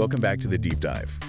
Welcome back to the deep dive.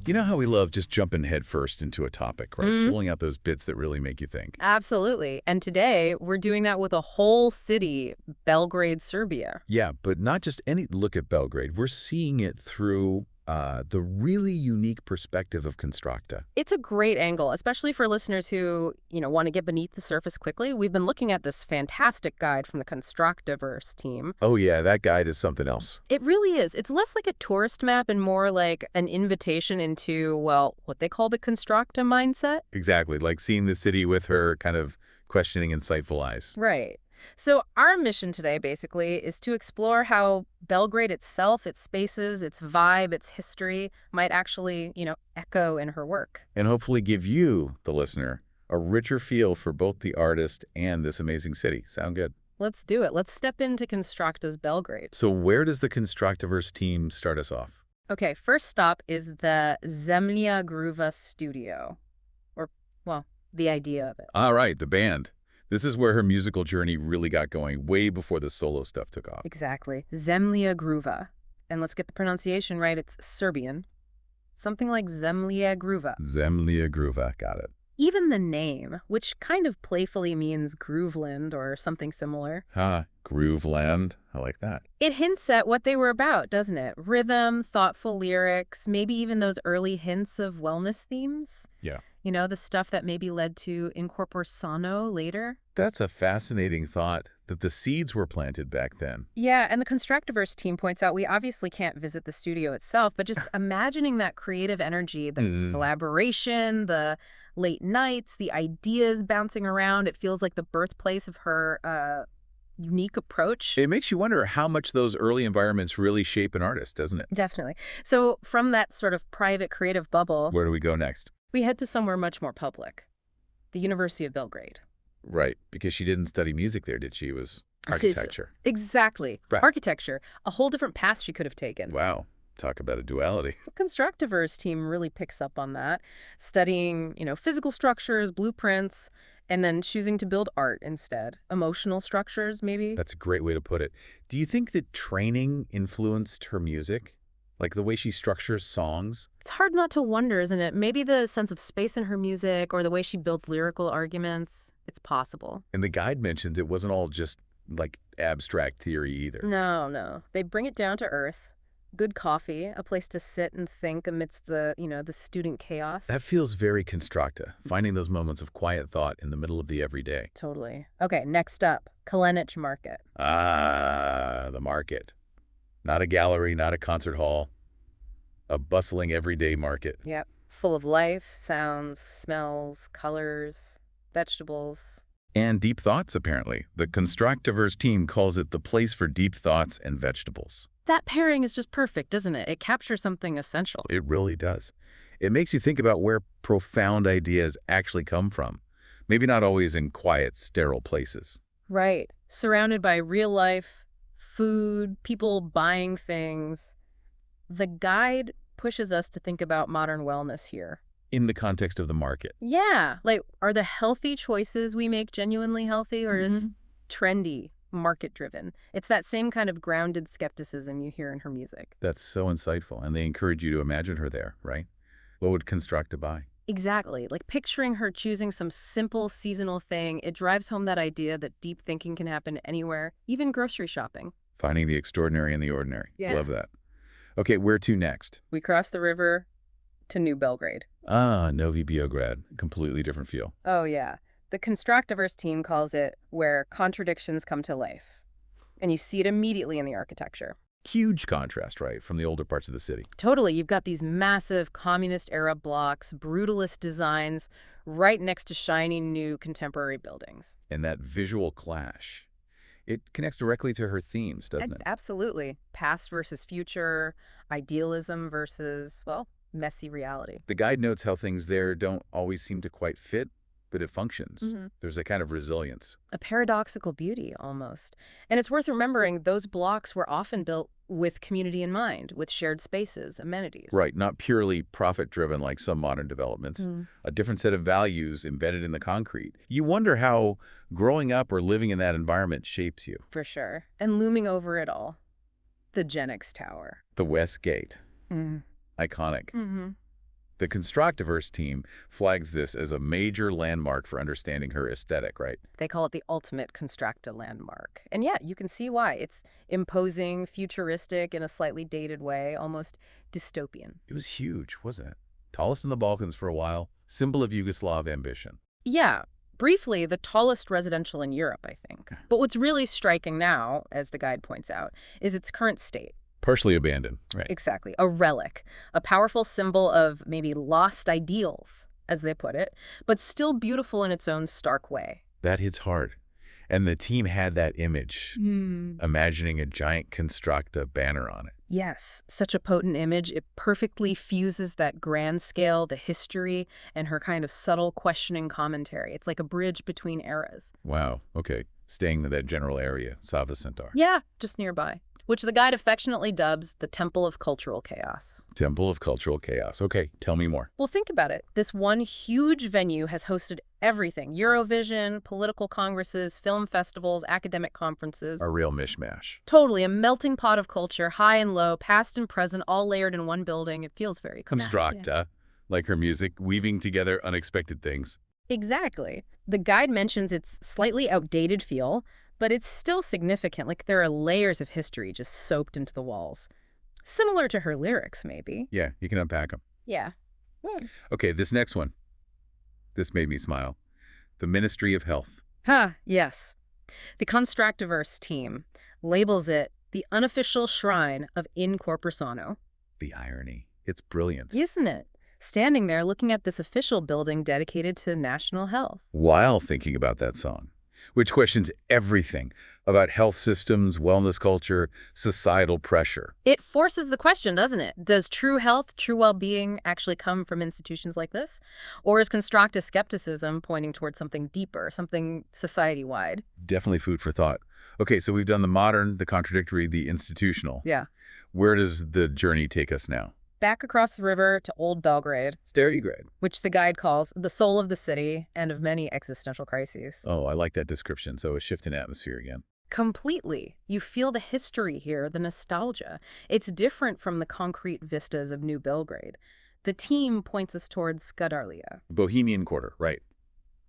You know how we love just jumping headfirst into a topic, right? Pulling out those bits that really make you think. Absolutely. And today, we're doing that with a whole city, Belgrade, Serbia. Yeah, but not just any look at Belgrade. We're seeing it through the really unique perspective of Konstrakta. It's a great angle, especially for listeners who, want to get beneath the surface quickly. We've been looking at this fantastic guide from the Konstraktaverse team. Oh yeah, that guide is something else. It really is. It's less like a tourist map and more like an invitation into, well, what they call the Konstrakta mindset. Exactly, like seeing the city with her kind of questioning, insightful eyes. Right. So our mission today, basically, is to explore how Belgrade itself, its spaces, its vibe, its history, might actually, echo in her work. And hopefully give you, the listener, a richer feel for both the artist and this amazing city. Sound good? Let's do it. Let's step into Konstrakta's Belgrade. So where does the Konstraktaverse team start us off? Okay, first stop is the Zemlja Gruva studio. Or, well, the idea of it. All right, the band. This is where her musical journey really got going, way before the solo stuff took off. Exactly. Zemlja Gruva. And let's get the pronunciation right. It's Serbian. Something like Zemlja Gruva. Zemlja Gruva, got it. Even the name, which kind of playfully means Grooveland or something similar. Grooveland. I like that. It hints at what they were about, doesn't it? Rhythm, thoughtful lyrics, maybe even those early hints of wellness themes. Yeah. The stuff that maybe led to Incorpor Sano later. That's a fascinating thought, that the seeds were planted back then. Yeah, and the Konstraktaverse team points out we obviously can't visit the studio itself, but just imagining that creative energy, the collaboration, the late nights, the ideas bouncing around, it feels like the birthplace of her unique approach. It makes you wonder how much those early environments really shape an artist, doesn't it? Definitely. So from that sort of private creative bubble, Where do we go next? we head to somewhere much more public, the University of Belgrade. Right, because she didn't study music there, did she? It was architecture. Exactly. Right. Architecture, a whole different path she could have taken. Wow, talk about a duality. The Konstraktaverse team really picks up on that, studying, physical structures, blueprints, and then choosing to build art instead. Emotional structures, maybe? That's a great way to put it. Do you think that training influenced her music? Like the way she structures songs? It's hard not to wonder, isn't it? Maybe the sense of space in her music or the way she builds lyrical arguments. It's possible. And the guide mentions it wasn't all just like abstract theory either. No. They bring it down to earth. Good coffee, a place to sit and think amidst the, the student chaos. That feels very Konstrakta, finding those moments of quiet thought in the middle of the everyday. Totally. Okay, next up, Kalenic Market. The market. Not a gallery, not a concert hall. A bustling everyday market. Yep. Full of life, sounds, smells, colors, vegetables. And deep thoughts, apparently. The Konstraktaverse team calls it the place for deep thoughts and vegetables. That pairing is just perfect, doesn't it? It captures something essential. It really does. It makes you think about where profound ideas actually come from. Maybe not always in quiet, sterile places. Right. Surrounded by real life, food, people buying things. The guide pushes us to think about modern wellness here. In the context of the market. Yeah. Like, are the healthy choices we make genuinely healthy or is trendy, market-driven? It's that same kind of grounded skepticism you hear in her music. That's so insightful, and they encourage you to imagine her there, right? What would Konstrakta buy? Exactly. Like picturing her choosing some simple seasonal thing, it drives home that idea that deep thinking can happen anywhere, even grocery shopping. Finding the extraordinary in the ordinary. Yeah. Love that. Okay, where to next? We cross the river to New Belgrade. Novi Beograd. Completely different feel. Oh, yeah. The Konstraktaverse team calls it where contradictions come to life. And you see it immediately in the architecture. Huge contrast, right, from the older parts of the city. Totally. You've got these massive communist-era blocks, brutalist designs, right next to shiny new contemporary buildings. And that visual clash, it connects directly to her themes, doesn't it? Absolutely. Past versus future, idealism versus, well, messy reality. The guide notes how things there don't always seem to quite fit, but it functions. There's a kind of resilience. A paradoxical beauty, almost. And it's worth remembering those blocks were often built with community in mind, with shared spaces, amenities. Right, not purely profit-driven like some modern developments. A different set of values embedded in the concrete. You wonder how growing up or living in that environment shapes you. For sure. And looming over it all, the Genex Tower. The West Gate. Mm. Iconic. Mm-hmm. The Konstraktaverse team flags this as a major landmark for understanding her aesthetic, right? They call it the ultimate Konstrakta landmark. And yeah, you can see why. It's imposing, futuristic in a slightly dated way, almost dystopian. It was huge, wasn't it? Tallest in the Balkans for a while, symbol of Yugoslav ambition. Yeah, briefly, the tallest residential in Europe, I think. But what's really striking now, as the guide points out, is its current state. Partially abandoned, right? Exactly. A relic, a powerful symbol of maybe lost ideals, as they put it, but still beautiful in its own stark way. That hits hard. And the team had that image, imagining a giant Konstrakta banner on it. Yes, such a potent image. It perfectly fuses that grand scale, the history, and her kind of subtle questioning commentary. It's like a bridge between eras. Wow, okay. Staying in that general area, Sava Centar. Yeah, just nearby. Which the guide affectionately dubs the Temple of Cultural Chaos. Temple of Cultural Chaos. Okay, tell me more. Well, think about it. This one huge venue has hosted everything. Eurovision, political congresses, film festivals, academic conferences. A real mishmash. Totally, a melting pot of culture, high and low, past and present, all layered in one building. It feels very Konstrakta, like her music, weaving together unexpected things. Exactly. The guide mentions its slightly outdated feel, but it's still significant, like there are layers of history just soaked into the walls. Similar to her lyrics, maybe. Yeah, you can unpack them. Yeah. Okay, this next one. This made me smile. The Ministry of Health. Yes. The Konstraktaverse team labels it the unofficial shrine of in corpore sano. The irony. It's brilliant. Isn't it? Standing there looking at this official building dedicated to national health. While thinking about that song, which questions everything about health systems, wellness culture, societal pressure. It forces the question, doesn't it? Does true health, true well-being actually come from institutions like this? Or is Konstrakta skepticism pointing towards something deeper, something society-wide? Definitely food for thought. Okay, so we've done the modern, the contradictory, the institutional. Yeah. Where does the journey take us now? Back across the river to Old Belgrade, which the guide calls the soul of the city and of many existential crises. Oh, I like that description. So a shift in atmosphere again. Completely. You feel the history here, the nostalgia. It's different from the concrete vistas of New Belgrade. The team points us towards Skadarlia. Bohemian Quarter, right.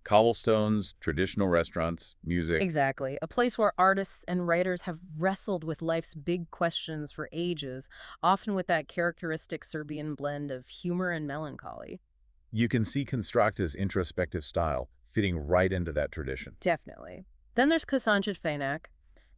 Cobblestones, traditional restaurants, music. Exactly. A place where artists and writers have wrestled with life's big questions for ages, often with that characteristic Serbian blend of humor and melancholy. You can see Konstrakta's introspective style fitting right into that tradition. Definitely. Then there's Konstraktaverse,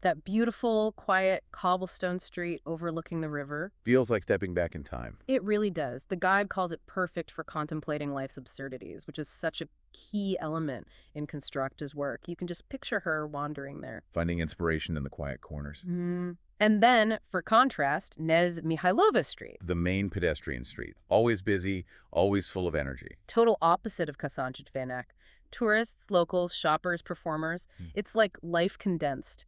that beautiful, quiet cobblestone street overlooking the river. Feels like stepping back in time. It really does. The guide calls it perfect for contemplating life's absurdities, which is such a key element in Konstrakta's work. You can just picture her wandering there. Finding inspiration in the quiet corners. And then, for contrast, Nez Mihailova Street. The main pedestrian street. Always busy, always full of energy. Total opposite of Konstraktaverse. Tourists, locals, shoppers, performers. It's like life condensed.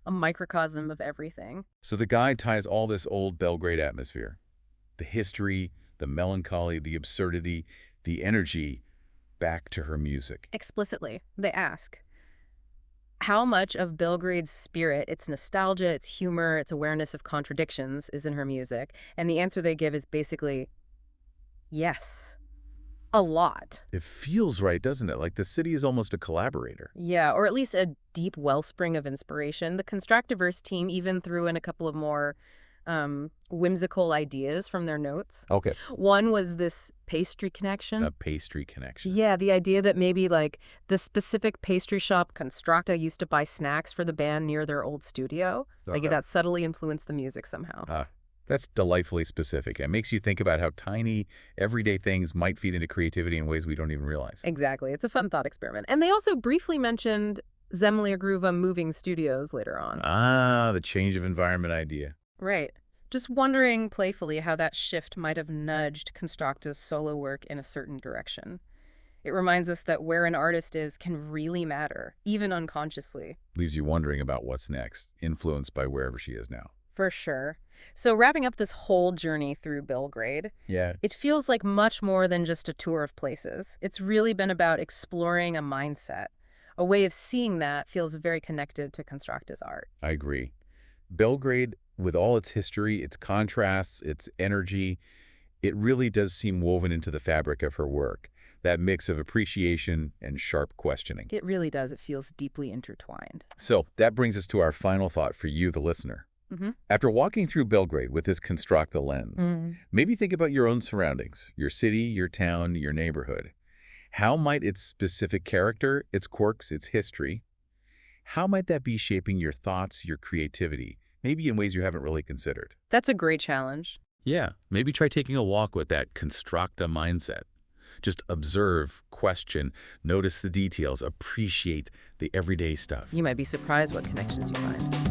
A microcosm of everything. So the guide ties all this old Belgrade atmosphere, the history, the melancholy, the absurdity, the energy, back to her music. Explicitly, they ask, how much of Belgrade's spirit, its nostalgia, its humor, its awareness of contradictions is in her music? And the answer they give is basically, yes. A lot. It feels right, doesn't it? Like the city is almost a collaborator. Yeah, or at least a deep wellspring of inspiration. The Konstraktaverse team even threw in a couple of more whimsical ideas from their notes. Okay. One was this pastry connection. A pastry connection. Yeah, the idea that maybe like the specific pastry shop Konstrakta used to buy snacks for the band near their old studio. Like that subtly influenced the music somehow. That's delightfully specific. It makes you think about how tiny, everyday things might feed into creativity in ways we don't even realize. Exactly. It's a fun thought experiment. And they also briefly mentioned Zemlya Gruva moving studios later on. The change of environment idea. Right. Just wondering playfully how that shift might have nudged Konstrakta's solo work in a certain direction. It reminds us that where an artist is can really matter, even unconsciously. Leaves you wondering about what's next, influenced by wherever she is now. For sure. So wrapping up this whole journey through Belgrade, it feels like much more than just a tour of places. It's really been about exploring a mindset. A way of seeing that feels very connected to Konstrakta's art. I agree. Belgrade, with all its history, its contrasts, its energy, it really does seem woven into the fabric of her work, that mix of appreciation and sharp questioning. It really does. It feels deeply intertwined. So that brings us to our final thought for you, the listener. Mm-hmm. After walking through Belgrade with this Konstrakta lens, maybe think about your own surroundings, your city, your town, your neighborhood. How might its specific character, its quirks, its history, how might that be shaping your thoughts, your creativity, maybe in ways you haven't really considered? That's a great challenge. Yeah, maybe try taking a walk with that Konstrakta mindset. Just observe, question, notice the details, appreciate the everyday stuff. You might be surprised what connections you find.